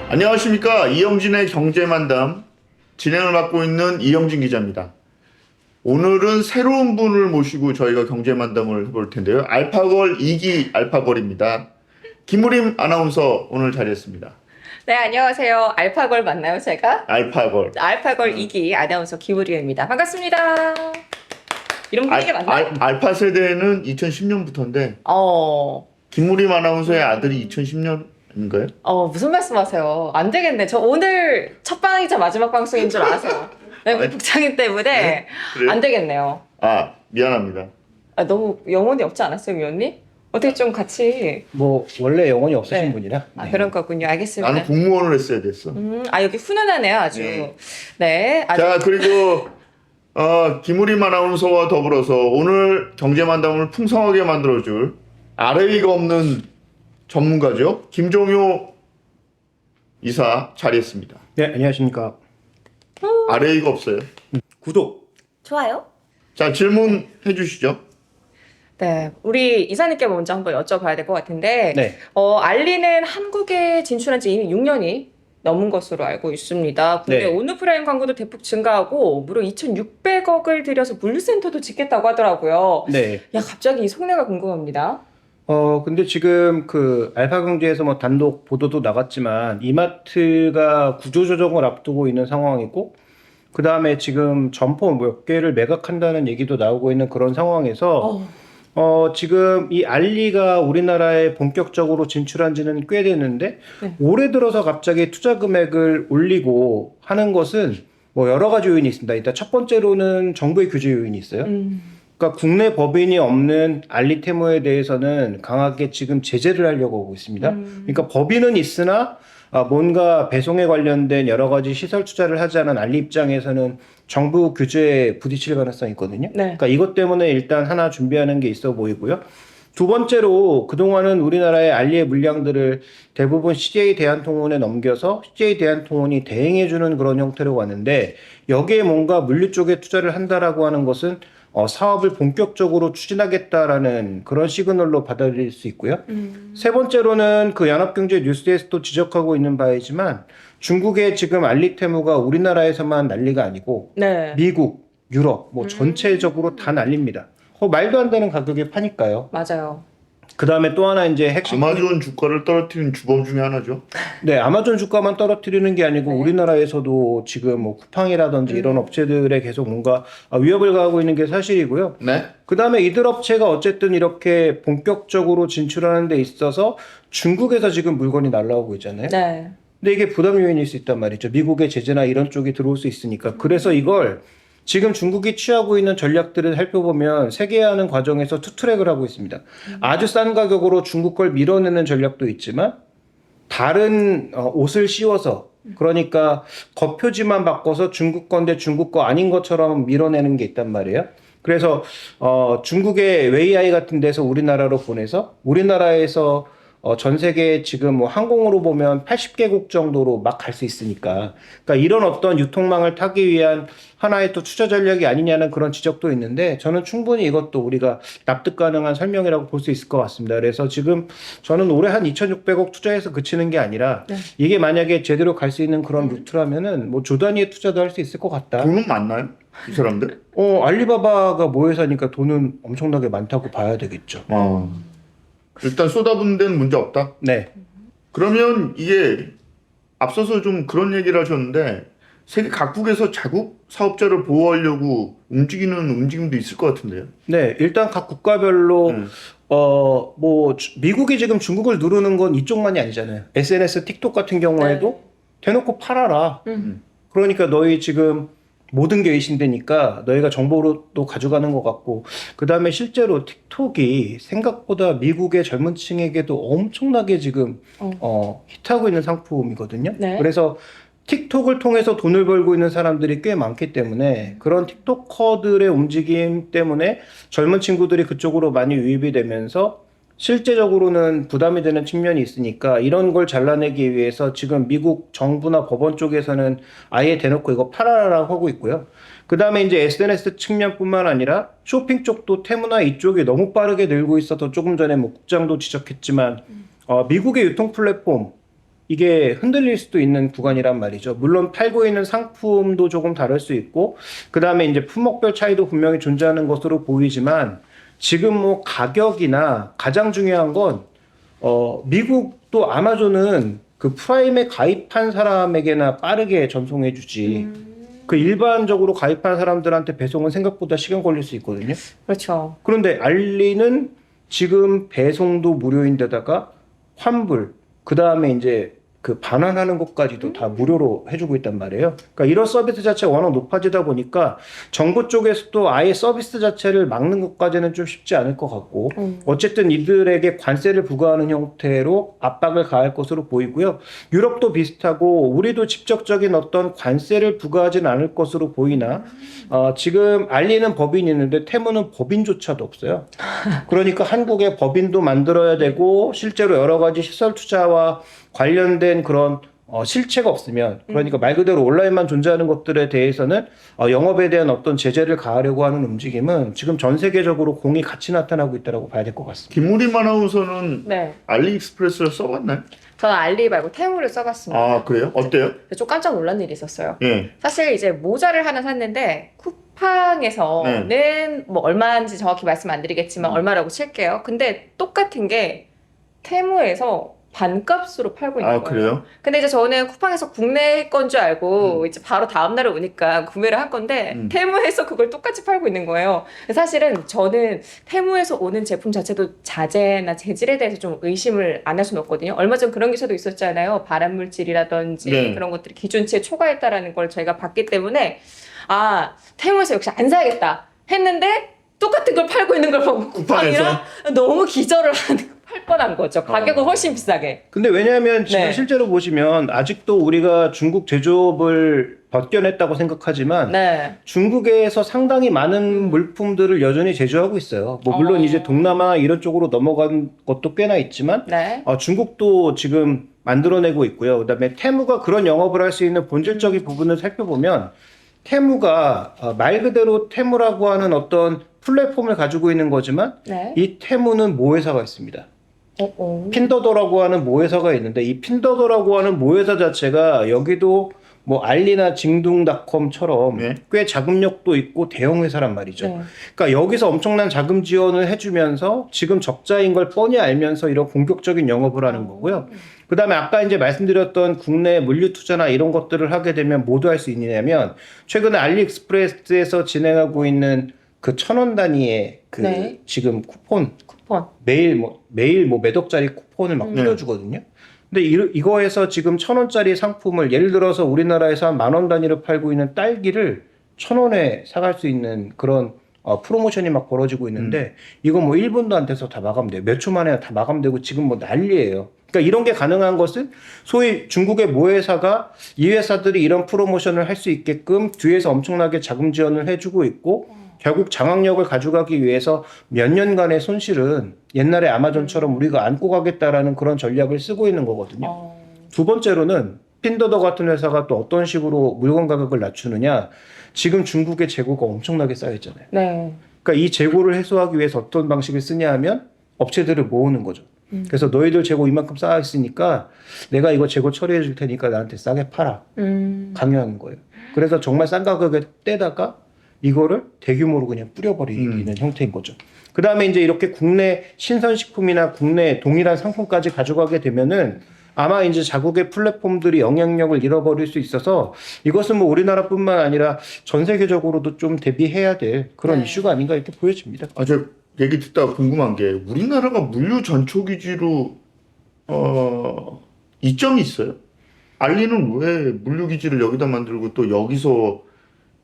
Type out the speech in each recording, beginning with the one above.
안녕하십니까. 이영진의 경제만담 진행을 맡고 있는 이영진 기자입니다. 오늘은 새로운 분을 모시고 저희가 경제만담을 해볼 텐데요. 알파걸 2기 알파걸입니다. 김우림 아나운서 오늘 자리했습니다. 네, 안녕하세요. 알파걸 맞나요, 제가? 알파걸. 알파걸 2기 아나운서 김우리입니다. 반갑습니다. 이런 분위기 맞나요? 알파 세대는 2010년부터인데 김우림 아나운서의 아들이 2010년인가요? 무슨 말씀하세요? 안 되겠네. 저 오늘 첫 방이자 마지막 방송인 줄 아세요? 네, 북창인 때문에 네? 그래요? 안 되겠네요. 미안합니다. 너무 영혼이 없지 않았어요, 위원님? 어떻게 좀 같이. 뭐 원래 영혼이 없으신 네. 분이라. 네. 그런 거군요. 알겠습니다. 나는 공무원을 했어야 됐어. 여기 훈훈하네요, 아주. 네. 네, 아주. 자, 그리고 김우림 아나운서와 더불어서 오늘 경제만담을 풍성하게 만들어줄 아래위가 없는 전문가죠. 김종효 이사 자리했습니다. 네, 안녕하십니까. 아래위가 없어요. 구독. 좋아요. 자, 질문해 주시죠. 네, 우리 이사님께 먼저 한번 여쭤봐야 될 것 같은데, 네. 알리는 한국에 진출한 지 이미 6년이 넘은 것으로 알고 있습니다. 국내 네. 온오프라인 광고도 대폭 증가하고, 무려 2,600억을 들여서 물류센터도 짓겠다고 하더라고요. 네. 야, 갑자기 이 속내가 궁금합니다. 근데 지금 그 알파경제에서 뭐 단독 보도도 나갔지만 이마트가 구조조정을 앞두고 있는 상황이고, 그 다음에 지금 점포 몇 개를 매각한다는 얘기도 나오고 있는 그런 상황에서 지금 이 알리가 우리나라에 본격적으로 진출한 지는 꽤 됐는데, 네. 올해 들어서 갑자기 투자 금액을 올리고 하는 것은 뭐 여러 가지 요인이 있습니다. 일단 첫 번째로는 정부의 규제 요인이 있어요. 그러니까 국내 법인이 없는 알리테무에 대해서는 강하게 지금 제재를 하려고 하고 있습니다. 그러니까 법인은 있으나 뭔가 배송에 관련된 여러 가지 시설 투자를 하지 않은 알리 입장에서는 정부 규제에 부딪힐 가능성이 있거든요. 네. 그러니까 이것 때문에 일단 하나 준비하는 게 있어 보이고요. 두 번째로 그동안은 우리나라의 알리의 물량들을 대부분 CJ 대한통운에 넘겨서 CJ 대한통운이 대행해주는 그런 형태로 왔는데, 여기에 뭔가 물류 쪽에 투자를 한다라고 하는 것은 사업을 본격적으로 추진하겠다라는 그런 시그널로 받아들일 수 있고요. 세 번째로는 그 연합경제 뉴스에서도 지적하고 있는 바이지만, 중국의 지금 알리테무가 우리나라에서만 난리가 아니고 네. 미국, 유럽 뭐 전체적으로 다 난립니다. 말도 안 되는 가격에 파니까요. 맞아요. 그 다음에 또 하나 이제 핵심. 아마존 주가를 떨어뜨린 주범 중에 하나죠. 네, 아마존 주가만 떨어뜨리는 게 아니고 네. 우리나라에서도 지금 뭐 쿠팡이라든지 이런 업체들에 계속 뭔가 위협을 가하고 있는 게 사실이고요. 네. 그 다음에 이들 업체가 어쨌든 이렇게 본격적으로 진출하는 데 있어서 중국에서 지금 물건이 날라오고 있잖아요. 네. 근데 이게 부담 요인일 수 있단 말이죠. 미국의 제재나 이런 쪽이 들어올 수 있으니까. 그래서 이걸 지금 중국이 취하고 있는 전략들을 살펴보면 세계화하는 과정에서 투트랙을 하고 있습니다. 아주 싼 가격으로 중국 걸 밀어내는 전략도 있지만, 다른 옷을 씌워서, 그러니까 겉표지만 바꿔서 중국 건데 중국 거 아닌 것처럼 밀어내는 게 있단 말이에요. 그래서 중국의 웨이아이 같은 데서 우리나라로 보내서 우리나라에서 전 세계 지금 뭐 항공으로 보면 80개국 정도로 막 갈 수 있으니까, 그러니까 이런 어떤 유통망을 타기 위한 하나의 또 투자 전략이 아니냐는 그런 지적도 있는데, 저는 충분히 이것도 우리가 납득 가능한 설명이라고 볼 수 있을 것 같습니다. 그래서 지금 저는 올해 한 2,600억 투자해서 그치는 게 아니라, 네. 이게 만약에 제대로 갈 수 있는 그런 루트라면은 뭐 조 단위의 투자도 할 수 있을 것 같다. 돈은 많나요? 이 사람들? 알리바바가 모회사니까 돈은 엄청나게 많다고 봐야 되겠죠. 일단 쏟아붓는 데는 문제 없다. 네. 그러면 이게 앞서서 좀 그런 얘기를 하셨는데, 세계 각국에서 자국 사업자를 보호하려고 움직이는 움직임도 있을 것 같은데요. 네, 일단 각 국가별로 미국이 지금 중국을 누르는 건 이쪽만이 아니잖아요. SNS, 틱톡 같은 경우에도 대놓고 팔아라. 그러니까 너희 지금 모든 게 의심되니까 너희가 정보로 또 가져가는 것 같고, 그 다음에 실제로 틱톡이 생각보다 미국의 젊은 층에게도 엄청나게 지금 히트하고 있는 상품이거든요. 네. 그래서 틱톡을 통해서 돈을 벌고 있는 사람들이 꽤 많기 때문에, 그런 틱톡커들의 움직임 때문에 젊은 친구들이 그쪽으로 많이 유입이 되면서 실제적으로는 부담이 되는 측면이 있으니까, 이런 걸 잘라내기 위해서 지금 미국 정부나 법원 쪽에서는 아예 대놓고 이거 팔아라라고 하고 있고요. 그 다음에 이제 SNS 측면뿐만 아니라 쇼핑 쪽도 테무나 이쪽이 너무 빠르게 늘고 있어서, 조금 전에 뭐 국장도 지적했지만 미국의 유통 플랫폼 이게 흔들릴 수도 있는 구간이란 말이죠. 물론 팔고 있는 상품도 조금 다를 수 있고, 그 다음에 이제 품목별 차이도 분명히 존재하는 것으로 보이지만, 지금 뭐 가격이나 가장 중요한 건, 미국도 아마존은 그 프라임에 가입한 사람에게나 빠르게 전송해주지. 그 일반적으로 가입한 사람들한테 배송은 생각보다 시간 걸릴 수 있거든요. 그렇죠. 그런데 알리는 지금 배송도 무료인데다가 환불, 그 다음에 이제 그 반환하는 것까지도 다 무료로 해주고 있단 말이에요. 그러니까 이런 서비스 자체가 워낙 높아지다 보니까 정부 쪽에서도 아예 서비스 자체를 막는 것까지는 좀 쉽지 않을 것 같고, 어쨌든 이들에게 관세를 부과하는 형태로 압박을 가할 것으로 보이고요. 유럽도 비슷하고 우리도 직접적인 어떤 관세를 부과하진 않을 것으로 보이나, 지금 알리는 법인이 있는데 테무는 법인조차도 없어요. 그러니까 한국에 법인도 만들어야 되고 실제로 여러 가지 시설 투자와 관련된 그런 실체가 없으면, 그러니까 말 그대로 온라인만 존재하는 것들에 대해서는 영업에 대한 어떤 제재를 가하려고 하는 움직임은 지금 전 세계적으로 공이 같이 나타나고 있다고 봐야 될 것 같습니다. 김무림 아나운서는 네. 알리익스프레스를 써봤나요? 저는 알리 말고 테무를 써봤습니다. 아 그래요? 어때요? 좀 깜짝 놀란 일이 있었어요. 예. 사실 이제 모자를 하나 샀는데 쿠팡에서는 뭐 얼마인지 정확히 말씀 안 드리겠지만 얼마라고 칠게요. 근데 똑같은 게 테무에서 반값으로 팔고 있는 아 거예요. 그래요? 근데 이제 저는 쿠팡에서 국내 건 줄 알고 이제 바로 다음 날에 오니까 구매를 한 건데 테무에서 그걸 똑같이 팔고 있는 거예요. 사실은 저는 테무에서 오는 제품 자체도 자재나 재질에 대해서 좀 의심을 안 할 수는 없거든요. 얼마 전 그런 기사도 있었잖아요. 발암물질이라든지 네. 그런 것들이 기준치에 초과했다라는 걸 저희가 봤기 때문에 아 테무에서 역시 안 사야겠다 했는데 똑같은 걸 팔고 있는 걸 보고 쿠팡이랑 너무 기절을 할 뻔한 거죠. 가격은 훨씬 비싸게. 근데 왜냐하면 지금 네. 실제로 보시면 아직도 우리가 중국 제조업을 벗겨냈다고 생각하지만 네. 중국에서 상당히 많은 물품들을 여전히 제조하고 있어요. 뭐 물론 이제 동남아 이런 쪽으로 넘어간 것도 꽤나 있지만 네. 중국도 지금 만들어내고 있고요. 그다음에 테무가 그런 영업을 할 수 있는 본질적인 부분을 살펴보면 테무가 말 그대로 테무라고 하는 어떤 플랫폼을 가지고 있는 거지만 네. 이 테무는 모회사가 있습니다. 핀더더라고 하는 모회사가 있는데 이 핀더더라고 하는 모회사 자체가 여기도 뭐 알리나 징둥닷컴처럼 네. 꽤 자금력도 있고 대형 회사란 말이죠. 네. 그러니까 여기서 엄청난 자금 지원을 해주면서 지금 적자인 걸 뻔히 알면서 이런 공격적인 영업을 하는 거고요. 그 다음에 아까 이제 말씀드렸던 국내 물류 투자나 이런 것들을 하게 되면 뭐도 할 수 있느냐면 최근에 알리익스프레스에서 진행하고 있는 그 1,000원 단위의 그 네. 지금 쿠폰 매일 뭐 몇 억짜리 쿠폰을 막 뿌려주거든요. 근데 이거에서 지금 1,000원짜리 상품을 예를 들어서 우리나라에서 한 10,000원 단위로 팔고 있는 딸기를 1,000원에 사갈 수 있는 그런 프로모션이 막 벌어지고 있는데 이거 뭐 1분도 안 돼서 다 마감돼요. 몇 초 만에 다 마감되고 지금 뭐 난리예요. 그러니까 이런 게 가능한 것은 소위 중국의 모회사가 이 회사들이 이런 프로모션을 할 수 있게끔 뒤에서 엄청나게 자금 지원을 해주고 있고 결국 장악력을 가져가기 위해서 몇 년간의 손실은 옛날에 아마존처럼 우리가 안고 가겠다라는 그런 전략을 쓰고 있는 거거든요. 두 번째로는 핀더더 같은 회사가 또 어떤 식으로 물건 가격을 낮추느냐. 지금 중국의 재고가 엄청나게 쌓여있잖아요. 네. 그러니까 이 재고를 해소하기 위해서 어떤 방식을 쓰냐 하면 업체들을 모으는 거죠. 그래서 너희들 재고 이만큼 쌓여있으니까 내가 이거 재고 처리해 줄 테니까 나한테 싸게 팔아. 강요하는 거예요. 그래서 정말 싼 가격에 떼다가 이거를 대규모로 그냥 뿌려버리는 형태인 거죠. 그 다음에 이제 이렇게 국내 신선식품이나 국내 동일한 상품까지 가져가게 되면은 아마 이제 자국의 플랫폼들이 영향력을 잃어버릴 수 있어서 이것은 뭐 우리나라뿐만 아니라 전 세계적으로도 좀 대비해야 될 그런 이슈가 아닌가 이렇게 보여집니다. 저 얘기 듣다가 궁금한 게 우리나라가 물류 전초기지로 이점이 있어요. 알리는 왜 물류기지를 여기다 만들고 또 여기서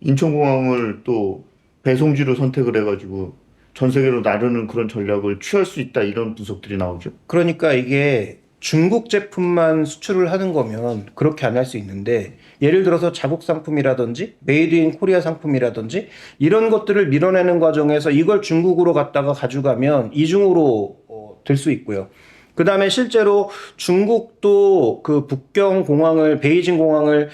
인천공항을 또 배송지로 선택을 해가지고 전 세계로 나르는 그런 전략을 취할 수 있다 이런 분석들이 나오죠. 그러니까 이게 중국 제품만 수출을 하는 거면 그렇게 안 할 수 있는데 예를 들어서 자국 상품이라든지 메이드 인 코리아 상품이라든지 이런 것들을 밀어내는 과정에서 이걸 중국으로 갖다가 가져가면 이중으로 될 수 있고요. 그 다음에 실제로 중국도 그 북경 공항을 베이징 공항을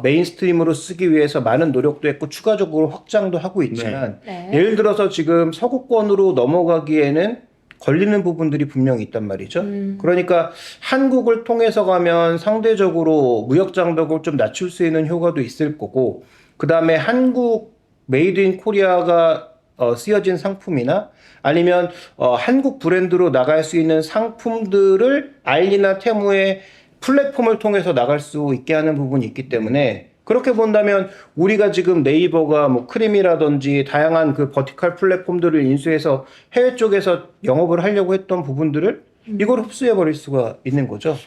메인스트림으로 쓰기 위해서 많은 노력도 했고 추가적으로 확장도 하고 있지만 네. 예를 들어서 지금 서구권으로 넘어가기에는 걸리는 부분들이 분명히 있단 말이죠. 그러니까 한국을 통해서 가면 상대적으로 무역 장벽을 좀 낮출 수 있는 효과도 있을 거고, 그 다음에 한국 메이드 인 코리아가 쓰여진 상품이나 아니면 한국 브랜드로 나갈 수 있는 상품들을 알리나 테무의 플랫폼을 통해서 나갈 수 있게 하는 부분이 있기 때문에, 그렇게 본다면 우리가 지금 네이버가 뭐 크림이라든지 다양한 그 버티컬 플랫폼들을 인수해서 해외 쪽에서 영업을 하려고 했던 부분들을 이걸 흡수해 버릴 수가 있는 거죠.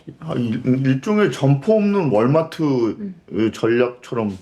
일종의 점포 없는 월마트 전략처럼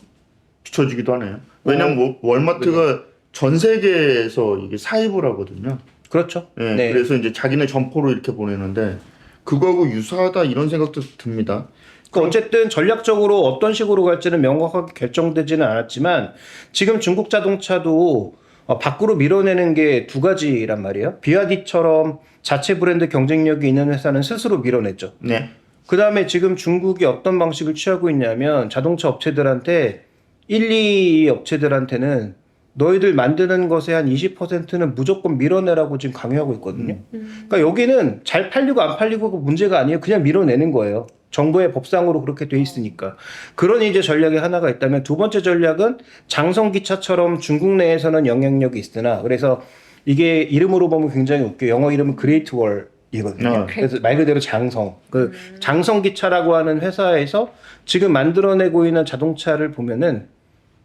비춰지기도 하네요. 왜냐면 월마트가 전 세계에서 이게 사입을 하거든요. 그렇죠. 예, 네. 그래서 이제 자기네 점포로 이렇게 보내는데 그거하고 유사하다 이런 생각도 듭니다. 그러니까 어쨌든 전략적으로 어떤 식으로 갈지는 명확하게 결정되지는 않았지만, 지금 중국 자동차도 밖으로 밀어내는 게 두 가지란 말이에요. BYD처럼 자체 브랜드 경쟁력이 있는 회사는 스스로 밀어냈죠. 네. 그 다음에 지금 중국이 어떤 방식을 취하고 있냐면, 자동차 업체들한테 1, 2 업체들한테는 너희들 만드는 것의 한 20%는 무조건 밀어내라고 지금 강요하고 있거든요. 그러니까 여기는 잘 팔리고 안 팔리고가 문제가 아니에요. 그냥 밀어내는 거예요. 정부의 법상으로 그렇게 돼 있으니까. 그런 이제 전략이 하나가 있다면, 두 번째 전략은 장성기차처럼 중국 내에서는 영향력이 있으나, 그래서 이게 이름으로 보면 굉장히 웃겨요. 영어 이름은 그레이트 월이거든요. 그래서 말 그대로 장성. 그 장성기차라고 하는 회사에서 지금 만들어내고 있는 자동차를 보면은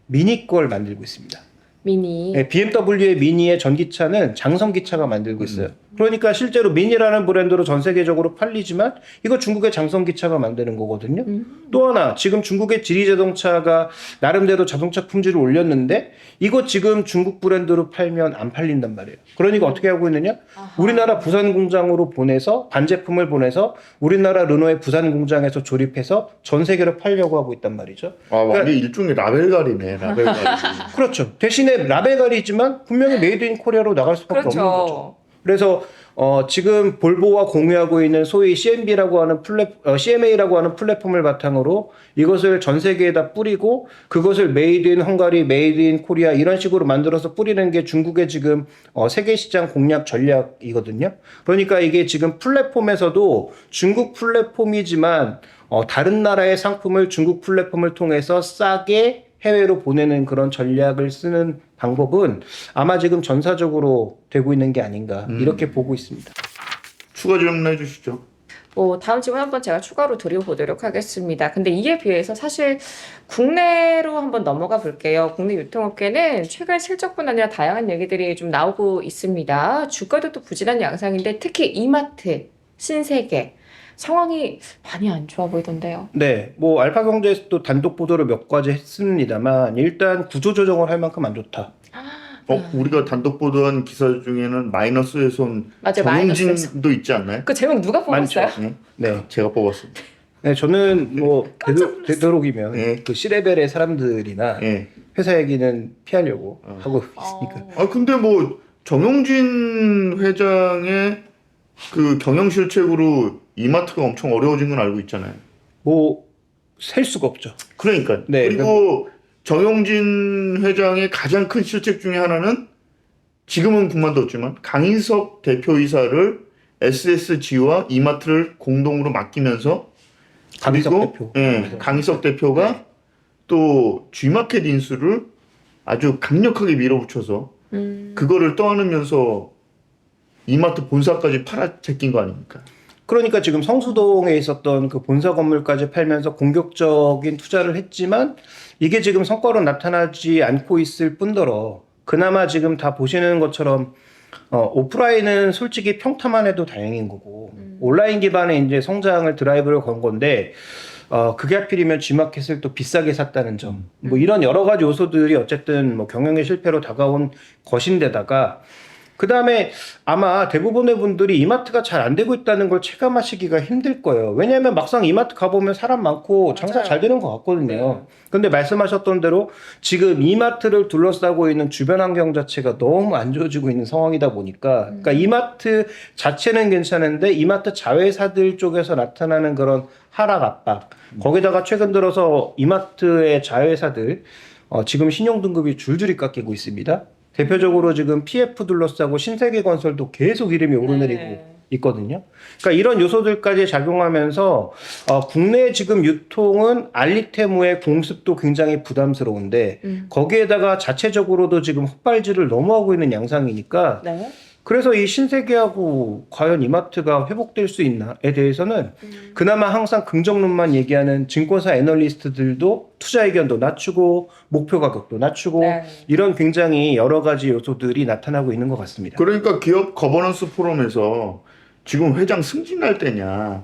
미니 걸 만들고 있습니다. 미니. 네, BMW의 미니의 전기차는 장성기차가 만들고 있어요. 그러니까 실제로 미니라는 브랜드로 전 세계적으로 팔리지만 이거 중국의 장성기차가 만드는 거거든요. 또 하나, 지금 중국의 지리자동차가 나름대로 자동차 품질을 올렸는데 이거 지금 중국 브랜드로 팔면 안 팔린단 말이에요. 그러니까 어떻게 하고 있느냐? 우리나라 부산 공장으로 보내서 반제품을 보내서 우리나라 르노의 부산 공장에서 조립해서 전 세계로 팔려고 하고 있단 말이죠. 완전 일종의 라벨가리네. 라벨가리. 그렇죠. 대신에 라벨가리지만 분명히 메이드 인 코리아로 나갈 수밖에 없는 거죠. 그래서 지금 볼보와 공유하고 있는 소위 CMA라고 하는 플랫폼을 바탕으로 이것을 전 세계에다 뿌리고, 그것을 메이드 인 헝가리, 메이드 인 코리아 이런 식으로 만들어서 뿌리는 게 중국의 지금 세계 시장 공략 전략이거든요. 그러니까 이게 지금 플랫폼에서도 중국 플랫폼이지만 다른 나라의 상품을 중국 플랫폼을 통해서 싸게 해외로 보내는 그런 전략을 쓰는 방법은 아마 지금 전사적으로 되고 있는 게 아닌가 이렇게 보고 있습니다. 추가 질문해 주시죠. 다음 질문 한번 제가 추가로 드려보도록 하겠습니다. 근데 이에 비해서 사실 국내로 한번 넘어가 볼게요. 국내 유통업계는 최근 실적뿐 아니라 다양한 얘기들이 좀 나오고 있습니다. 주가도 또 부진한 양상인데 특히 이마트, 신세계 상황이 많이 안 좋아 보이던데요. 네, 뭐 알파경제에서도 단독 보도를 몇 가지 했습니다만 일단 구조조정을 할 만큼 안 좋다. 우리가 단독 보도한 기사 중에는 마이너스에서 온 맞아요, 정용진도 있지 않나요? 그 제목 누가 뽑았어요? 네. 네, 제가 뽑았습니다. 네, 저는 뭐 되도록이면 네. 그 C레벨의 사람들이나 예. 회사 얘기는 피하려고 하고 있으니까. 근데 뭐 정용진 회장의 그 경영 실책으로 이마트가 엄청 어려워진 건 알고 있잖아요. 뭐 셀 수가 없죠. 그러니까. 네, 그리고 정용진 회장의 가장 큰 실책 중에 하나는 지금은 그만뒀지만 강인석 대표이사를 SSG와 이마트를 공동으로 맡기면서 강인석 그리고, 대표. 예, 강인석 대표가 또 G마켓 인수를 아주 강력하게 밀어붙여서 그거를 떠안으면서 이마트 본사까지 팔아 제낀 거 아닙니까? 그러니까 지금 성수동에 있었던 그 본사 건물까지 팔면서 공격적인 투자를 했지만 이게 지금 성과로 나타나지 않고 있을 뿐더러 그나마 지금 다 보시는 것처럼 오프라인은 솔직히 평타만 해도 다행인 거고 온라인 기반의 이제 성장을 드라이브를 건 건데 그게 하필이면 G마켓을 또 비싸게 샀다는 점, 뭐 이런 여러 가지 요소들이 어쨌든 뭐 경영의 실패로 다가온 것인데다가 그 다음에 아마 대부분의 분들이 이마트가 잘 안 되고 있다는 걸 체감하시기가 힘들 거예요. 왜냐하면 막상 이마트 가보면 사람 많고 장사 맞아요. 잘 되는 것 같거든요. 근데 말씀하셨던 대로 지금 이마트를 둘러싸고 있는 주변 환경 자체가 너무 안 좋아지고 있는 상황이다 보니까 그러니까 이마트 자체는 괜찮은데 이마트 자회사들 쪽에서 나타나는 그런 하락 압박 거기다가 최근 들어서 이마트의 자회사들 지금 신용등급이 줄줄이 깎이고 있습니다. 대표적으로 지금 PF 둘러싸고 신세계건설도 계속 이름이 오르내리고 네. 있거든요. 그러니까 이런 요소들까지 작용하면서 국내 지금 유통은 알리테무의 공습도 굉장히 부담스러운데 거기에다가 자체적으로도 지금 헛발질을 너무 하고 있는 양상이니까 네. 그래서 이 신세계하고 과연 이마트가 회복될 수 있나에 대해서는 그나마 항상 긍정론만 얘기하는 증권사 애널리스트들도 투자 의견도 낮추고 목표 가격도 낮추고 네. 이런 굉장히 여러 가지 요소들이 나타나고 있는 것 같습니다. 그러니까 기업 거버넌스 포럼에서 지금 회장 승진할 때냐.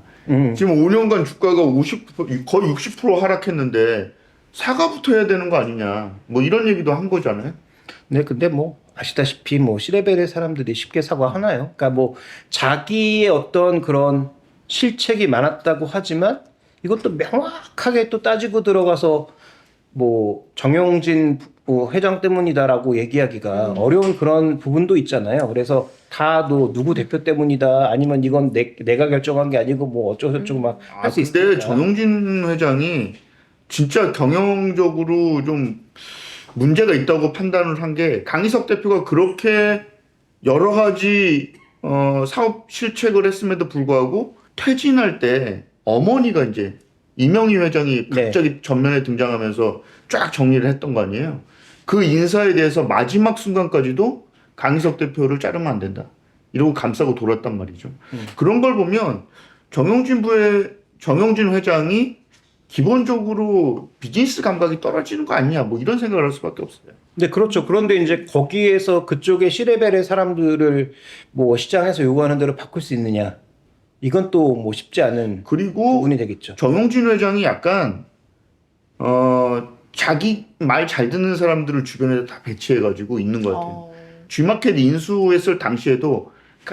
지금 5년간 주가가 50% 거의 60% 하락했는데 사과부터 해야 되는 거 아니냐. 뭐 이런 얘기도 한 거잖아요. 네, 근데 뭐 아시다시피 뭐 C레벨의 사람들이 쉽게 사과하나요? 그러니까 뭐 자기의 어떤 그런 실책이 많았다고 하지만 이것도 명확하게 또 따지고 들어가서 뭐 정영진 회장 때문이다라고 얘기하기가 어려운 그런 부분도 있잖아요. 그래서 다도 누구 대표 때문이다 아니면 이건 내가 결정한 게 아니고 뭐 어쩌고저쩌고 막 할 수 있으니까. 근데 정용진 회장이 진짜 경영적으로 좀 문제가 있다고 판단을 한 게 강희석 대표가 그렇게 여러 가지 사업 실책을 했음에도 불구하고 퇴진할 때 어머니가 이제 이명희 회장이 갑자기 전면에 등장하면서 쫙 정리를 했던 거 아니에요. 그 인사에 대해서 마지막 순간까지도 강희석 대표를 자르면 안 된다. 이러고 감싸고 돌았단 말이죠. 그런 걸 보면 정영진 회장이 기본적으로 비즈니스 감각이 떨어지는 거 아니냐 뭐 이런 생각을 할 수밖에 없어요. 네, 그렇죠. 그런데 이제 거기에서 그쪽의 C레벨의 사람들을 뭐 시장에서 요구하는 대로 바꿀 수 있느냐? 이건 또 뭐 쉽지 않은 그리고 부분이 되겠죠. 정용진 회장이 약간 자기 말 잘 듣는 사람들을 주변에 다 배치해가지고 있는 것 같아요. G마켓 인수했을 당시에도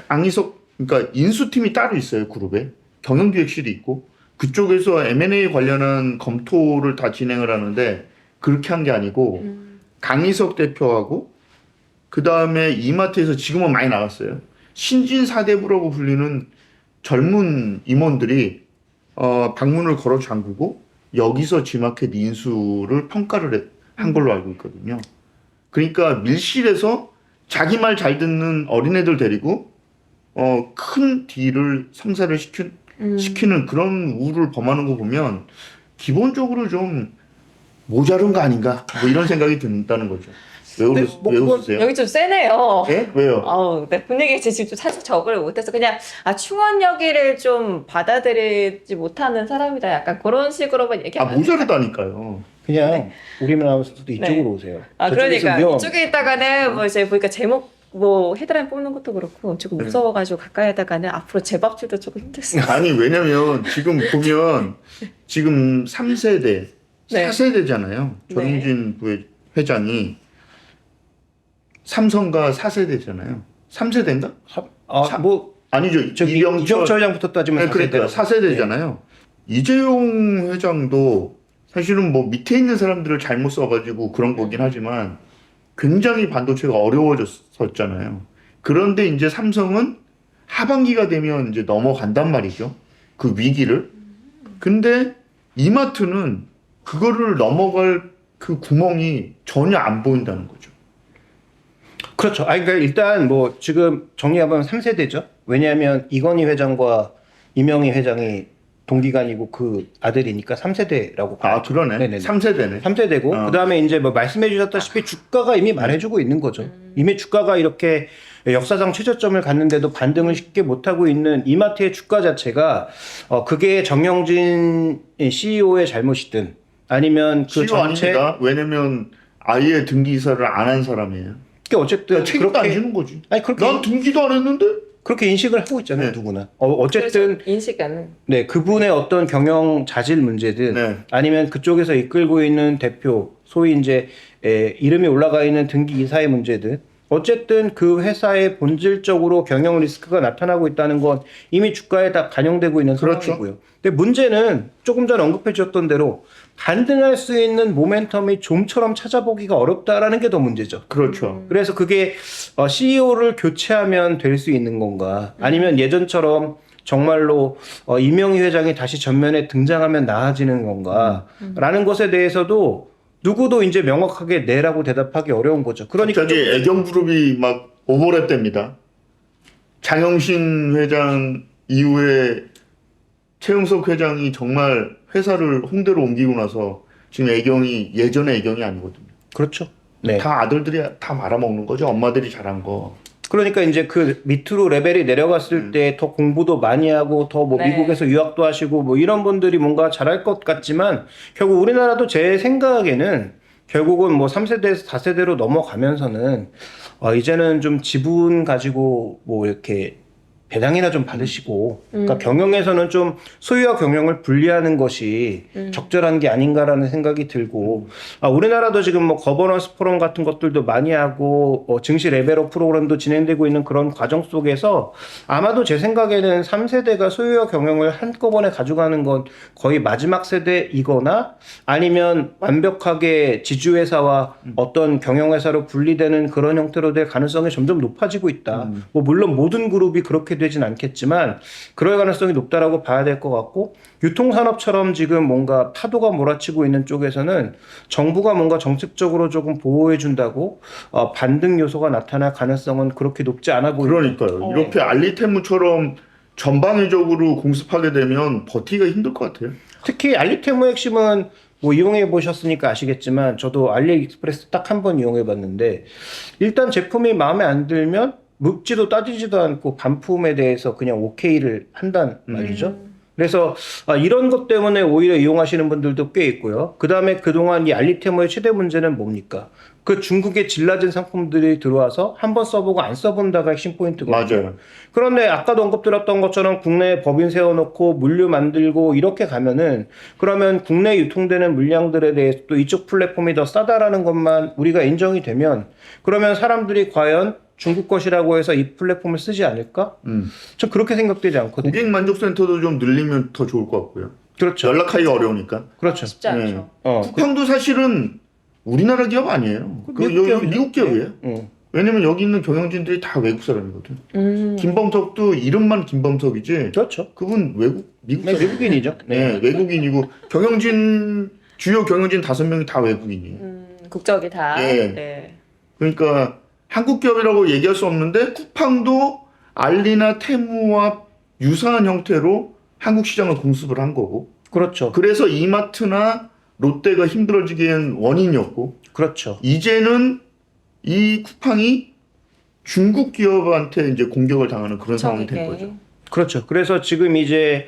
강희석 그러니까 인수팀이 따로 있어요. 그룹에 경영기획실이 있고 그쪽에서 M&A 관련한 검토를 다 진행을 하는데 그렇게 한 게 아니고 강희석 대표하고 그 다음에 이마트에서 지금은 많이 나갔어요. 신진 사대부라고 불리는 젊은 임원들이 방문을 걸어 잠그고 여기서 G마켓 인수를 평가를 한 걸로 알고 있거든요. 그러니까 밀실에서 자기 말 잘 듣는 어린애들 데리고 큰 딜을 성사를 시키는 그런 우를 범하는 거 보면 기본적으로 좀 모자른 거 아닌가 뭐 이런 생각이 든다는 거죠. 왜 웃으세요? 여기 좀 세네요. 네? 왜요? 네, 분위기 지금 사실 적응을 못해서 그냥 충원여기를 좀 받아들이지 못하는 사람이다. 약간 그런 식으로만 얘기하면 모자르다니까요. 그냥 우리나라에서도 이쪽으로 오세요. 그러니까 이쪽에 있다가는 뭐 이제 보니까 제목 뭐 헤드라인 뽑는 것도 그렇고 조금 무서워가지고 가까이 하다가는 앞으로 재밥줄도 조금 힘들어요. 아니 왜냐면 지금 보면 지금 3세대, 4세대잖아요. 정영진 회장이 삼성과 4세대잖아요. 3세대인가? 아니죠. 이병철 회장부터 따지면 그러니까 4세대잖아요. 이재용 회장도 사실은 뭐 밑에 있는 사람들을 잘못 써가지고 그런 거긴 하지만 굉장히 반도체가 어려워졌었잖아요. 그런데 이제 삼성은 하반기가 되면 이제 넘어간단 말이죠. 그 위기를. 근데 이마트는 그거를 넘어갈 그 구멍이 전혀 안 보인다는 거죠. 그렇죠. 그러니까 일단 뭐 지금 정리해보면 3세대죠. 왜냐하면 이건희 회장과 이명희 회장이 동기간이고 그 아들이니까 3세대라고. 그러네. 네네네. 3세대네. 3세대고 그 다음에 이제 뭐 말씀해 주셨다시피 주가가 이미 말해주고 있는 거죠. 이미 주가가 이렇게 역사상 최저점을 갔는데도 반등을 쉽게 못하고 있는 이마트의 주가 자체가 그게 정영진 CEO의 잘못이든 아니면 그 CEO 아닙니다. 왜냐면 아예 등기 이사를 안 한 사람이에요. 어쨌든 책임도 안 지는 거지. 아니 그렇게 난 등기도 안 했는데. 그렇게 인식을 하고 있잖아요, 누구나. 어쨌든 인식은 그분의 어떤 경영 자질 문제든 아니면 그쪽에서 이끌고 있는 대표, 소위 이제 이름이 올라가 있는 등기 이사의 문제든 어쨌든 그 회사의 본질적으로 경영 리스크가 나타나고 있다는 건 이미 주가에 다 반영되고 있는 상황이고요. 근데 문제는 조금 전 언급해 주셨던 대로 반등할 수 있는 모멘텀이 좀처럼 찾아보기가 어렵다라는 게 더 문제죠. 그렇죠. 그래서 그게 CEO를 교체하면 될 수 있는 건가? 아니면 예전처럼 정말로 이명희 회장이 다시 전면에 등장하면 나아지는 건가? 라는 것에 대해서도 누구도 이제 명확하게 네라고 대답하기 어려운 거죠. 그러니까 갑자기 애경그룹이 막 오버랩됩니다. 장영신 회장 이후에 최영석 회장이 정말 회사를 홍대로 옮기고 나서 지금 애경이 예전의 애경이 아니거든요. 그렇죠. 네. 다 아들들이 다 말아먹는 거죠. 엄마들이 잘한 거. 그러니까 이제 그 밑으로 레벨이 내려갔을 때 더 공부도 많이 하고 더 뭐 네. 미국에서 유학도 하시고 뭐 이런 분들이 뭔가 잘할 것 같지만 결국 우리나라도 제 생각에는 결국은 뭐 3세대에서 4세대로 넘어가면서는 이제는 좀 지분 가지고 뭐 이렇게 배당이나 좀 받으시고 그러니까 경영에서는 좀 소유와 경영을 분리하는 것이 적절한 게 아닌가라는 생각이 들고 우리나라도 지금 뭐 거버넌스 포럼 같은 것들도 많이 하고 증시 레벨업 프로그램도 진행되고 있는 그런 과정 속에서 아마도 제 생각에는 3세대가 소유와 경영을 한꺼번에 가져가는 건 거의 마지막 세대이거나 아니면 완벽하게 지주회사와 어떤 경영회사로 분리되는 그런 형태로 될 가능성이 점점 높아지고 있다. 뭐 물론 모든 그룹이 그렇게 되진 않겠지만 그럴 가능성이 높다라고 봐야 될 것 같고 유통산업처럼 지금 뭔가 파도가 몰아치고 있는 쪽에서는 정부가 뭔가 정책적으로 조금 보호해준다고 반등 요소가 나타날 가능성은 그렇게 높지 않아 보입니다. 그러니까요. 이렇게 알리테무처럼 전방위적으로 공습하게 되면 버티기가 힘들 것 같아요. 특히 알리테무의 핵심은 뭐 이용해 보셨으니까 아시겠지만 저도 알리익스프레스 딱 한 번 이용해 봤는데 일단 제품이 마음에 안 들면 묻지도 따지지도 않고 반품에 대해서 그냥 오케이를 한단 말이죠. 그래서 이런 것 때문에 오히려 이용하시는 분들도 꽤 있고요. 그 다음에 그동안 이 알리테무의 최대 문제는 뭡니까? 그 중국의 질 낮은 상품들이 들어와서 한번 써보고 안 써본다가 핵심 포인트거든요. 맞아요. 그런데 아까도 언급드렸던 것처럼 국내에 법인 세워놓고 물류 만들고 이렇게 가면은 그러면 국내에 유통되는 물량들에 대해서 또 이쪽 플랫폼이 더 싸다라는 것만 우리가 인정이 되면 그러면 사람들이 과연 중국 것이라고 해서 이 플랫폼을 쓰지 않을까? 전 그렇게 생각되지 않거든요. 고객 만족센터도 좀 늘리면 더 좋을 것 같고요. 그렇죠. 연락하기가 어려우니까. 그렇죠. 쉽지 않죠. 쿠팡도 사실은 우리나라 기업 아니에요. 미국 기업이에요. 왜냐면 여기 있는 경영진들이 다 외국 사람이거든. 김범석도 이름만 김범석이지. 그렇죠. 그분 미국 사람. 외국인이죠. 네, 외국인이고 주요 경영진 5명이 다 외국인이에요. 국적이 다. 예. 네. 그러니까 한국 기업이라고 얘기할 수 없는데 쿠팡도 알리나 테무와 유사한 형태로 한국 시장을 공습을 한 거고. 그렇죠. 그래서 이마트나 롯데가 힘들어지기엔 원인이었고. 그렇죠. 이제는 이 쿠팡이 중국 기업한테 이제 공격을 당하는 그런 상황이 된 거죠. 그렇죠. 그래서 지금 이제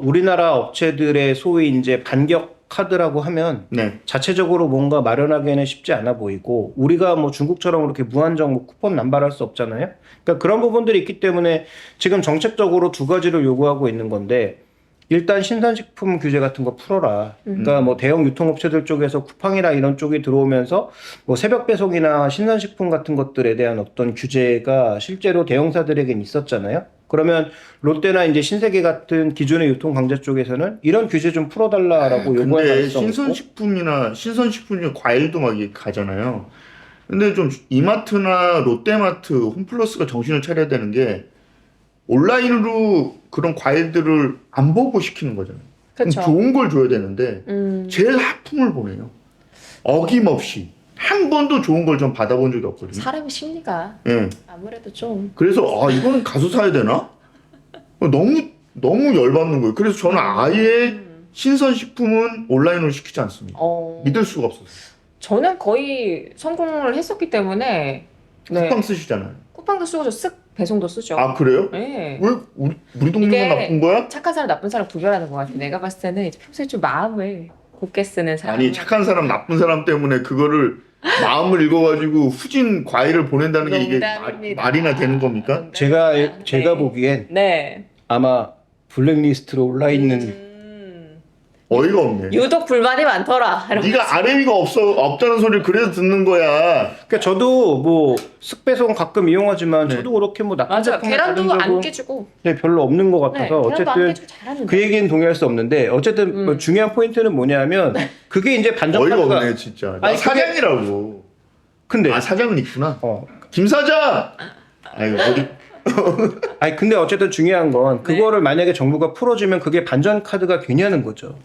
우리나라 업체들의 소위 이제 반격 카드라고 하면 네. 자체적으로 뭔가 마련하기에는 쉽지 않아 보이고 우리가 뭐 중국처럼 그렇게 무한정 뭐 쿠폰 남발할 수 없잖아요. 그러니까 그런 부분들이 있기 때문에 지금 정책적으로 두 가지를 요구하고 있는 건데 일단 신선식품 규제 같은 거 풀어라. 그러니까 뭐 대형 유통업체들 쪽에서 쿠팡이나 이런 쪽이 들어오면서 뭐 새벽 배송이나 신선식품 같은 것들에 대한 어떤 규제가 실제로 대형사들에겐 있었잖아요. 그러면 롯데나 이제 신세계 같은 기존의 유통 강자 쪽에서는 이런 규제 좀 풀어달라라고 요구할 근데 가능성이 있고. 신선식품 중에 과일도 막 이렇게 가잖아요. 근데 좀 이마트나 롯데마트, 홈플러스가 정신을 차려야 되는 게 온라인으로 그런 과일들을 안 보고 시키는 거잖아요. 그럼 그쵸. 좋은 걸 줘야 되는데 제일 하품을 보내요. 어김없이 한 번도 좋은 걸 좀 받아본 적이 없거든요. 사람의 심리가 예. 아무래도 좀. 그래서 이거는 가서 사야 되나? 너무 열받는 거예요. 그래서 저는 아예 신선식품은 온라인으로 시키지 않습니다. 믿을 수가 없었어요. 저는 거의 성공을 했었기 때문에 쿠팡 쓰시잖아요. 쿠팡도 쓰고 저 쓱 배송도 쓰죠. 아 그래요? 네. 왜 우리 동네만 이게 나쁜 거야? 착한 사람 나쁜 사람 구별하는 것 같아. 내가 봤을 때는 이제 평소에 좀 마음을 곱게 쓰는 사람. 아니 착한 사람 나쁜 사람 때문에 그거를 마음을 읽어가지고 후진 과일을 보낸다는 게 이게 농담입니다. 말이나 되는 겁니까? 농담입니다. 제가 네. 보기엔 네. 아마 블랙리스트로 올라 있는 어이가 없네. 유독 불만이 많더라. 네가 아래위가 없다는 소리를 그래서 듣는 거야. 그러니까 저도 뭐 쓱배송 가끔 이용하지만 저도 그렇게 뭐 나쁜 맞아. 제품을 계란도 받은 안 적은 깨주고. 네, 별로 없는 것 네, 같아서 계란도 안 어쨌든 깨주고 잘하는데. 그 얘기는 동의할 수 없는데 어쨌든 뭐 중요한 포인트는 뭐냐면 그게 이제 반전 어이가 카드가 없네 진짜. 나 아니, 사장이라고. 근데 사장은 있구나. 어. 김 사장. 아이고 어디. 아니 근데 어쨌든 중요한 건 그거를 만약에 정부가 풀어주면 그게 반전 카드가 되냐는 거죠.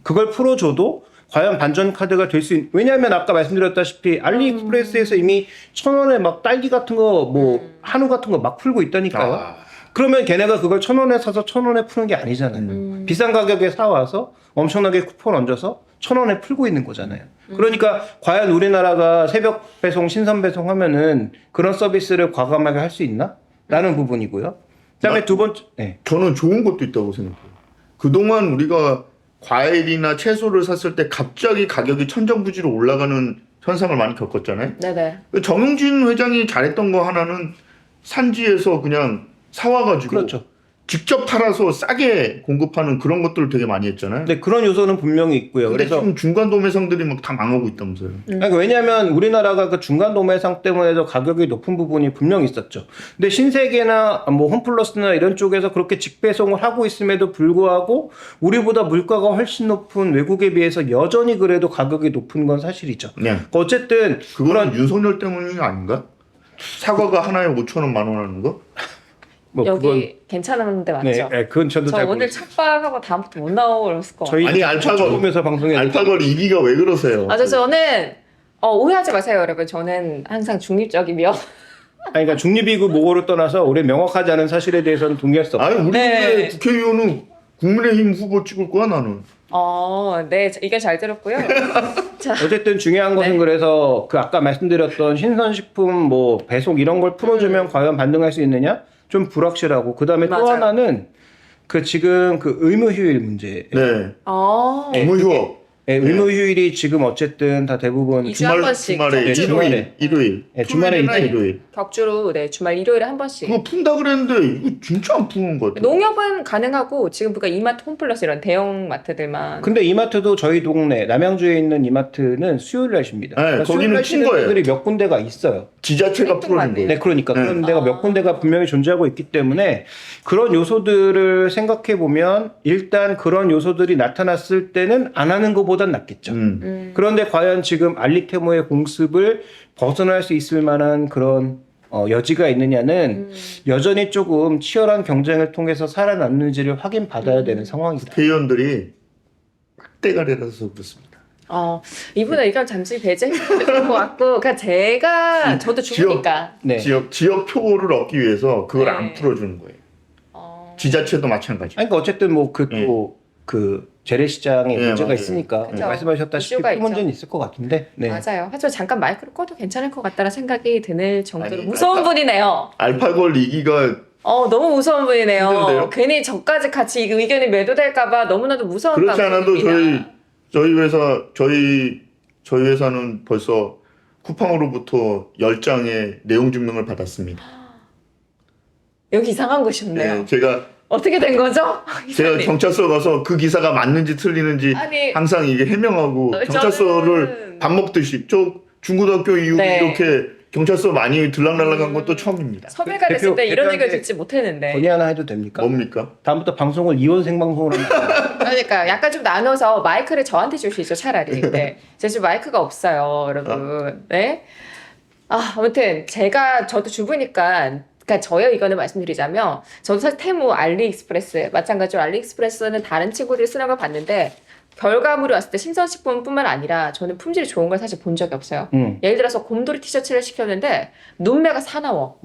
그걸 풀어줘도 과연 반전 카드가 될 수 왜냐하면 아까 말씀드렸다시피 알리익스프레스에서 이미 1,000원에 막 딸기 같은 거 뭐 한우 같은 거 막 풀고 있다니까요. 아, 그러면 걔네가 그걸 1,000원에 사서 1,000원에 푸는 게 아니잖아요. 비싼 가격에 사와서 엄청나게 쿠폰 얹어서 1,000원에 풀고 있는 거잖아요. 그러니까 과연 우리나라가 새벽 배송, 신선 배송 하면은 그런 서비스를 과감하게 할 수 있나? 라는 부분이고요. 그다음에 두 번째, 네. 저는 좋은 것도 있다고 생각해요. 그동안 우리가 과일이나 채소를 샀을 때 갑자기 가격이 천정부지로 올라가는 현상을 많이 겪었잖아요. 네네. 정용진 회장이 잘했던 거 하나는 산지에서 그냥 사와가지고 그렇죠. 직접 팔아서 싸게 공급하는 그런 것들을 되게 많이 했잖아요. 네, 그런 요소는 분명히 있고요. 근데 그래서 지금 중간 도매상들이 막 다 망하고 있다면서요. 그러니까 왜냐하면 우리나라가 그 중간 도매상 때문에도 가격이 높은 부분이 분명히 있었죠. 근데 신세계나 뭐 홈플러스나 이런 쪽에서 그렇게 직배송을 하고 있음에도 불구하고 우리보다 물가가 훨씬 높은 외국에 비해서 여전히 그래도 가격이 높은 건 사실이죠. 네. 어쨌든 그거는 윤석열 때문이 아닌가? 사과가 하나에 5,000원, 10,000원 하는 거? 뭐 여기 괜찮은데 맞죠? 네, 네, 그건 저도 저 잘 오늘 모르겠어요. 착박하고 다음부터 못 나오랬을 것 같아요. 저희 아니, 알파고. 보면서 방송에 알파걸 2기가 왜 그러세요? 저는 오해하지 마세요, 여러분. 저는 항상 중립적이며 아니, 그러니까 중립이고 뭐고를 떠나서 우리 명확하지 않은 사실에 대해서는 동의할 수 없어요. 아니 우리 네. 국회의원은 국민의힘 후보 찍을 거야 나는. 네, 의견 잘 들었고요. 자, 어쨌든 중요한 것은 네. 그래서 그 아까 말씀드렸던 신선식품 뭐 배송 이런 걸 풀어주면 과연 반등할 수 있느냐? 좀 불확실하고 그 다음에 또 맞아요. 하나는 그 지금 그 의무휴일 문제. 네. 네. 의무휴업. 네, 의무휴일이 지금 어쨌든 다 대부분 이 주에 한 번씩 주말에 네, 주말에. 일요일. 네, 주말에 토요일이나 있지. 일요일. 격주로 주말 일요일에 한 번씩. 그거 푼다 그랬는데 이거 진짜 안 푸는 것 같아. 농협은 가능하고 지금 그러니까 이마트, 홈플러스 이런 대형 마트들만. 근데 이마트도 저희 동네 남양주에 있는 이마트는 수요일 날 쉽니다. 네, 거기는 수요일 날 푼 쉬는 거예요. 데들이 몇 군데가 있어요. 지자체가 땡땡 풀어준 맞네. 거예요. 네, 그러니까 네. 그런 데가 몇 군데가 분명히 존재하고 있기 때문에 그런 요소들을 생각해 보면 일단 그런 요소들이 나타났을 때는 안 하는 것보단 낫겠죠. 그런데 과연 지금 알리테모의 공습을 벗어날 수 있을 만한 그런 여지가 있느냐는 여전히 조금 치열한 경쟁을 통해서 살아남는지를 확인받아야 되는 상황입니다. 국회의원들이 막대가리라서 그렇습니다. 이분은 의견 잠시 배제해도 될 것 같고, 그냥 저도 죽으니까. 네. 지역 표를 얻기 위해서 그걸 네. 안 풀어주는 거예요. 지자체도 마찬가지. 아니, 그러니까 어쨌든 뭐 그 재래시장에 네, 문제가 맞아요. 있으니까 그죠. 말씀하셨다시피 이슈가 큰 문제는 있죠. 있을 것 같은데. 네. 맞아요. 하지만 잠깐 마이크를 꺼도 괜찮을 것 같다는 생각이 드는 정도로 아니, 무서운 분이네요. 알파걸 2기가 너무 무서운 분이네요. 힘든데요? 괜히 저까지 같이 이 의견이 매도될까봐 너무나도 무서운 그렇지 않아도 감정입니다. 저희 회사는 벌써 쿠팡으로부터 10장의 내용 증명을 받았습니다. 여기 이상한 곳이 없네요. 네, 제가 어떻게 된 거죠? 기사님. 경찰서 가서 그 기사가 맞는지 틀리는지 아니, 항상 이게 해명하고 경찰서를 저는- 밥 먹듯이 저 중고등학교 이후에 네. 이렇게 경찰서 많이 들락날락한 것도 처음입니다. 섭외가 됐을 때 이런 대표한테 의견 듣지 못했는데. 건의 하나 해도 됩니까? 뭡니까? 다음부터 방송을 이혼 생방송으로 하면 그러니까 약간 좀 나눠서 마이크를 저한테 주시죠 차라리. 네. 제가 지금 마이크가 없어요, 여러분. 네. 아무튼 저도 주부니까. 그러니까 저의 의견을 말씀드리자면 저도 사실 테무, 알리익스프레스 마찬가지로 알리익스프레스는 다른 친구들이 쓰는 걸 봤는데 결과물이 왔을 때 신선식품뿐만 아니라 저는 품질이 좋은 걸 사실 본 적이 없어요. 예를 들어서 곰돌이 티셔츠를 시켰는데 눈매가 사나워.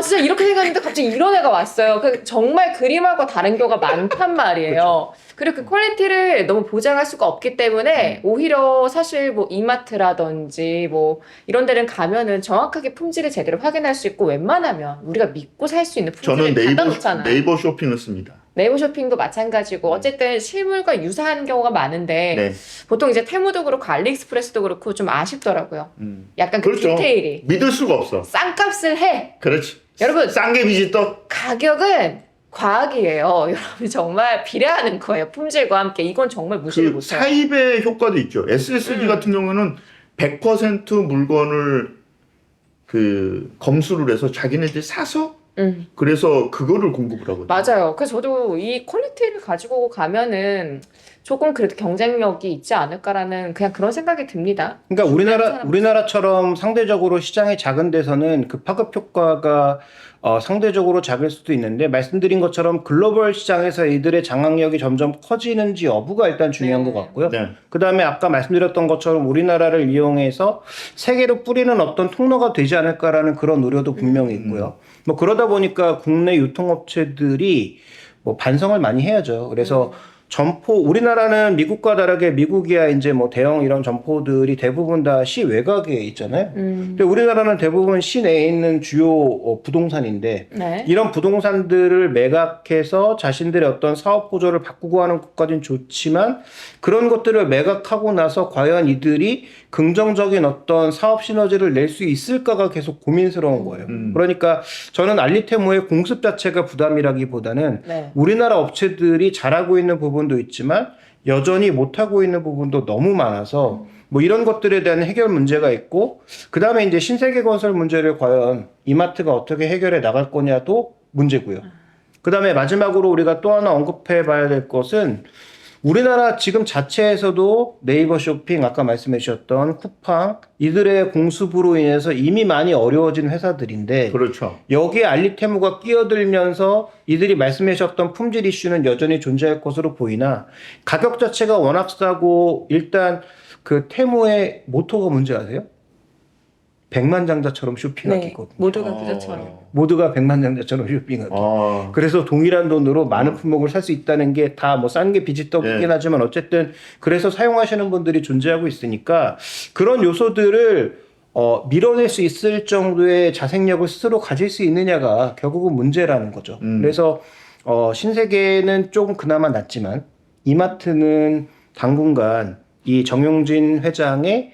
진짜 이렇게 생각했는데 갑자기 이런 애가 왔어요. 정말 그림하고 다른 경우가 많단 말이에요. 그리고 그 퀄리티를 너무 보장할 수가 없기 때문에 오히려 사실 뭐 이마트라든지 뭐 이런 데는 가면은 정확하게 품질을 제대로 확인할 수 있고 웬만하면 우리가 믿고 살 수 있는 저는 품질을 받아놓잖아요. 네이버 쇼핑을 씁니다. 네이버 쇼핑도 마찬가지고 어쨌든 실물과 유사한 경우가 많은데 네. 보통 이제 테무도 그렇고 알리익스프레스도 그렇고 좀 아쉽더라고요. 약간 그 그렇죠. 디테일이 믿을 수가 없어. 싼값을 해. 그렇지. 여러분 싼 게 비지 떠. 가격은 과학이에요. 여러분 정말 비례하는 거예요. 품질과 함께 이건 정말 무시를 그 못해요. 사입의 효과도 있죠. SSG 같은 경우는 100% 물건을 검수를 해서 자기네들이 사서 그래서 그거를 공급을 하거든요. 맞아요. 그래서 저도 이 퀄리티를 가지고 가면은 조금 그래도 경쟁력이 있지 않을까라는 그냥 그런 생각이 듭니다. 그러니까 괜찮아. 우리나라처럼 상대적으로 시장이 작은 데서는 그 파급 효과가 상대적으로 작을 수도 있는데 말씀드린 것처럼 글로벌 시장에서 이들의 장악력이 점점 커지는지 여부가 일단 중요한 네. 것 같고요. 네. 그 다음에 아까 말씀드렸던 것처럼 우리나라를 이용해서 세계로 뿌리는 어떤 통로가 되지 않을까라는 그런 우려도 분명히 있고요. 뭐 그러다 보니까 국내 유통업체들이 뭐 반성을 많이 해야죠. 그래서 점포, 우리나라는 미국과 다르게 미국이야 이제 뭐 대형 이런 점포들이 대부분 다 시 외곽에 있잖아요. 근데 우리나라는 대부분 시내에 있는 주요 부동산인데 네. 이런 부동산들을 매각해서 자신들의 어떤 사업 구조를 바꾸고 하는 것까지는 좋지만 그런 것들을 매각하고 나서 과연 이들이 긍정적인 어떤 사업 시너지를 낼 수 있을까가 계속 고민스러운 거예요. 그러니까 저는 알리테모의 공습 자체가 부담이라기보다는 네. 우리나라 업체들이 잘하고 있는 부분도 있지만 여전히 못하고 있는 부분도 너무 많아서 뭐 이런 것들에 대한 해결 문제가 있고 그 다음에 이제 신세계 건설 문제를 과연 이마트가 어떻게 해결해 나갈 거냐도 문제고요. 그 다음에 마지막으로 우리가 또 하나 언급해 봐야 될 것은 우리나라 지금 자체에서도 네이버 쇼핑 아까 말씀해 주셨던 쿠팡 이들의 공습으로 인해서 이미 많이 어려워진 회사들인데 그렇죠. 여기에 알리테모가 끼어들면서 이들이 말씀해 주셨던 품질 이슈는 여전히 존재할 것으로 보이나 가격 자체가 워낙 싸고 일단 그 테모의 모토가 뭔지 아세요? 백만장자처럼 쇼핑하기거든요. 모두가 그저처럼. 모두가 백만장자처럼 쇼핑하기. 그래서 동일한 돈으로 많은 품목을 살 수 있다는 게 다 뭐 싼 게 비지 떡이긴 하지만 어쨌든 그래서 사용하시는 분들이 존재하고 있으니까 그런 요소들을 밀어낼 수 있을 정도의 자생력을 스스로 가질 수 있느냐가 결국은 문제라는 거죠. 그래서 신세계는 조금 그나마 낫지만 이마트는 당분간 이 정용진 회장의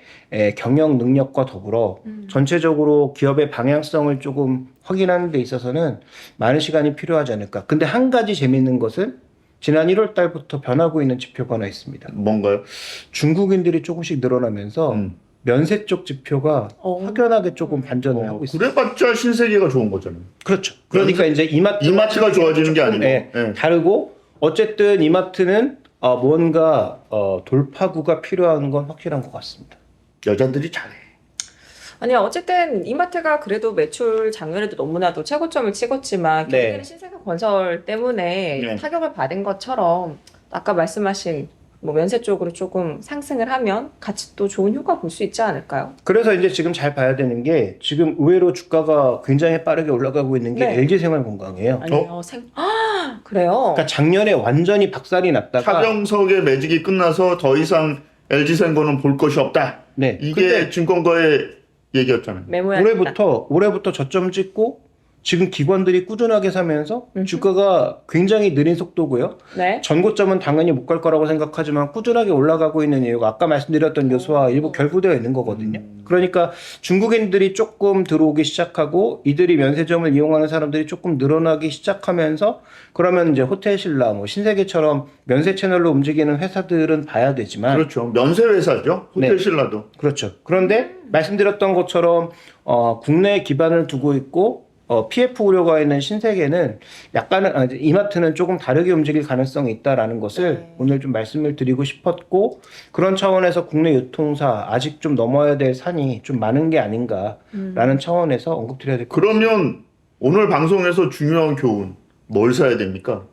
경영 능력과 더불어 전체적으로 기업의 방향성을 조금 확인하는 데 있어서는 많은 시간이 필요하지 않을까. 근데 한 가지 재밌는 것은 지난 1월 달부터 변하고 있는 지표가 하나 있습니다. 뭔가요? 중국인들이 조금씩 늘어나면서 면세 쪽 지표가 확연하게 조금 반전을 하고 있습니다. 그래봤자 신세계가 좋은 거잖아요. 그렇죠. 그러니까 이제 이마트가 좋아지는 게 아니고. 네, 네. 다르고 어쨌든 이마트는 뭔가 돌파구가 필요한 건 확실한 것 같습니다. 여자들이 잘해. 아니 어쨌든 이마트가 그래도 매출 작년에도 너무나도 최고점을 찍었지만 네. 결국에는 신세계 건설 때문에 네. 타격을 받은 것처럼 아까 말씀하신 뭐 면세 쪽으로 조금 상승을 하면 같이 또 좋은 효과 볼 수 있지 않을까요? 그래서 이제 지금 잘 봐야 되는 게 지금 의외로 주가가 굉장히 빠르게 올라가고 있는 게 네. LG생활건강이에요. 아니요 그래요. 그러니까 작년에 완전히 박살이 났다가 차병석의 매직이 끝나서 더 이상 LG생고는 볼 것이 없다. 네. 이게 근데 증권가의 얘기였잖아요. 메모야. 올해부터 저점 찍고 지금 기관들이 꾸준하게 사면서 주가가 굉장히 느린 속도고요. 네. 전고점은 당연히 못 갈 거라고 생각하지만 꾸준하게 올라가고 있는 이유가 아까 말씀드렸던 요소와 일부 결부되어 있는 거거든요. 그러니까 중국인들이 조금 들어오기 시작하고 이들이 면세점을 이용하는 사람들이 조금 늘어나기 시작하면서 그러면 이제 호텔신라, 뭐 신세계처럼 면세 채널로 움직이는 회사들은 봐야 되지만 그렇죠. 면세 회사죠. 네. 호텔신라도. 그렇죠. 그런데 말씀드렸던 것처럼 국내에 기반을 두고 있고 PF 우려가 있는 신세계는 약간은 이마트는 조금 다르게 움직일 가능성이 있다라는 것을 오늘 좀 말씀을 드리고 싶었고 그런 차원에서 국내 유통사 아직 좀 넘어야 될 산이 좀 많은 게 아닌가라는 차원에서 언급드려야 될 것 같습니다. 그러면 오늘 방송에서 중요한 교훈 뭘 사야 됩니까?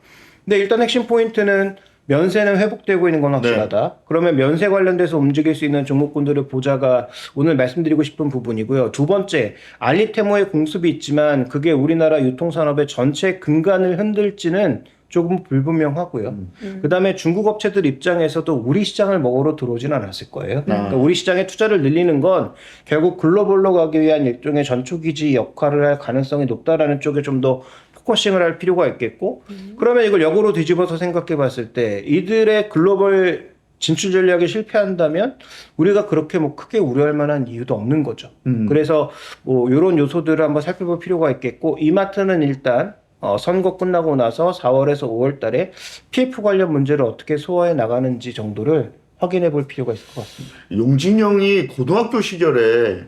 근데 일단 핵심 포인트는 면세는 회복되고 있는 건 확실하다. 그러면 면세 관련돼서 움직일 수 있는 종목군들을 보자가 오늘 말씀드리고 싶은 부분이고요. 두 번째, 알리테모의 공습이 있지만 그게 우리나라 유통산업의 전체 근간을 흔들지는 조금 불분명하고요. 그 다음에 중국 업체들 입장에서도 우리 시장을 먹으러 들어오진 않았을 거예요. 그러니까 우리 시장에 투자를 늘리는 건 결국 글로벌로 가기 위한 일종의 전초기지 역할을 할 가능성이 높다라는 쪽에 좀 더 포커싱을 할 필요가 있겠고 그러면 이걸 역으로 뒤집어서 생각해 봤을 때 이들의 글로벌 진출 전략이 실패한다면 우리가 그렇게 뭐 크게 우려할 만한 이유도 없는 거죠. 그래서 뭐 이런 요소들을 한번 살펴볼 필요가 있겠고 이마트는 일단 선거 끝나고 나서 4월에서 5월 달에 PF 관련 문제를 어떻게 소화해 나가는지 정도를 확인해 볼 필요가 있을 것 같습니다. 용진영이 고등학교 시절에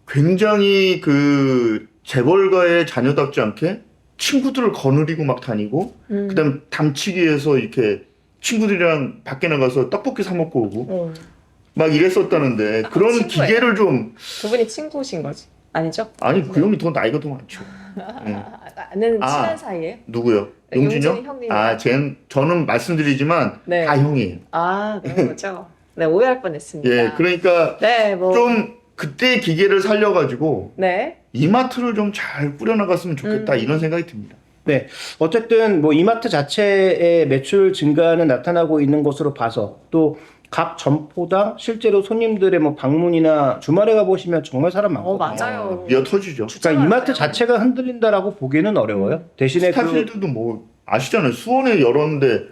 굉장히 그 재벌가의 자녀답지 않게 친구들을 거느리고 막 다니고 그다음에 담치기에서 이렇게 친구들이랑 밖에 나가서 떡볶이 사 먹고 오고 막 이랬었다는데 그런 친구예요. 기계를 좀 두 분이 친구신 거지? 아니죠? 아니 그 형이 더 나이가 더 많죠. 아는 아. 친한 사이예요? 누구요? 네, 용진이요? 용진이 형님. 저는 말씀드리지만 네. 다 형이에요. 아, 그런 거죠. 네, 오해할 뻔했습니다. 예, 그러니까 네, 뭐. 좀 그때 기계를 살려가지고 네. 이마트를 좀 잘 뿌려나갔으면 좋겠다 이런 생각이 듭니다. 네. 어쨌든 뭐 이마트 자체의 매출 증가는 나타나고 있는 것으로 봐서 또 각 점포당 실제로 손님들의 뭐 방문이나 주말에 가보시면 정말 사람 많거든요. 맞아요. 미어 터지죠. 그러니까 이마트 자체가 흔들린다라고 보기는 어려워요. 대신에 그 스타필드도 뭐 아시잖아요. 수원에 열었는데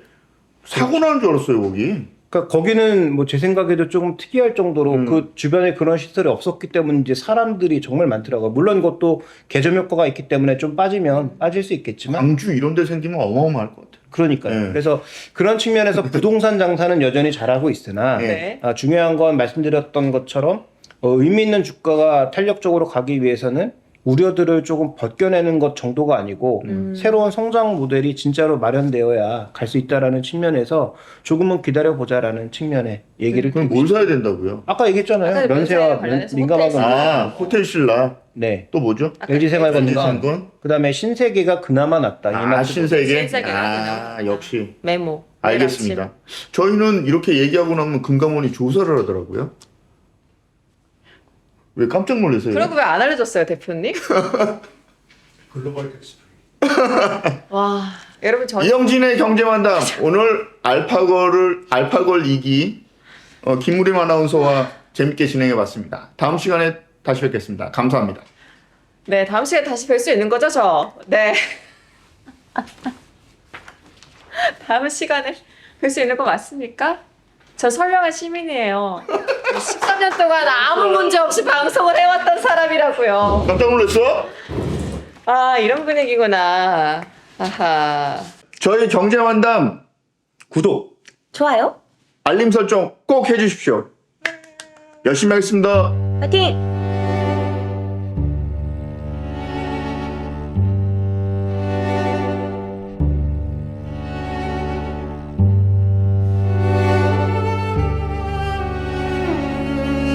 사고 나는 줄 알았어요 거기. 그러니까 거기는 뭐 제 생각에도 조금 특이할 정도로 그 주변에 그런 시설이 없었기 때문에 이제 사람들이 정말 많더라고요. 물론 그것도 개점 효과가 있기 때문에 좀 빠지면 빠질 수 있겠지만 광주 이런 데 생기면 어마어마할 것 같아요. 그러니까요. 네. 그래서 그런 측면에서 부동산 장사는 여전히 잘하고 있으나 네. 중요한 건 말씀드렸던 것처럼 의미 있는 주가가 탄력적으로 가기 위해서는 우려들을 조금 벗겨내는 것 정도가 아니고 새로운 성장 모델이 진짜로 마련되어야 갈 수 있다라는 측면에서 조금은 기다려보자라는 측면의 얘기를 그럼 드리고 뭘 싶습니다. 사야 된다고요? 아까 얘기했잖아요. 아까 면세와 면세에 관련해서 민감한 건. 호텔 신라. 네. 또 뭐죠? LG생활건강. LG생활건? 그다음에 신세계가 그나마 낫다. 이마트 신세계. 신세계가 역시 메모. 알겠습니다. 저희는 이렇게 얘기하고 나면 금감원이 조사를 하더라고요. 왜 깜짝 놀라세요? 그리고 왜 안 알려줬어요, 대표님? 글로벌 텍스. 와, 여러분 저 이영진의 경제만담 오늘 알파걸 2기 김무림 아나운서와 재밌게 진행해봤습니다. 다음 시간에 다시 뵙겠습니다. 감사합니다. 네, 다음 시간에 다시 뵐 수 있는 거죠, 저? 네. 다음 시간에 뵐 수 있는 거 맞습니까? 저 선량한 시민이에요. 13년 동안 아무 문제 없이 방송을 해왔던 사람이라고요. 깜짝 놀랐어? 아, 이런 분위기구나. 아하. 저희 경제만담 구독, 좋아요. 알림 설정 꼭 해주십시오. 열심히 하겠습니다. 파이팅!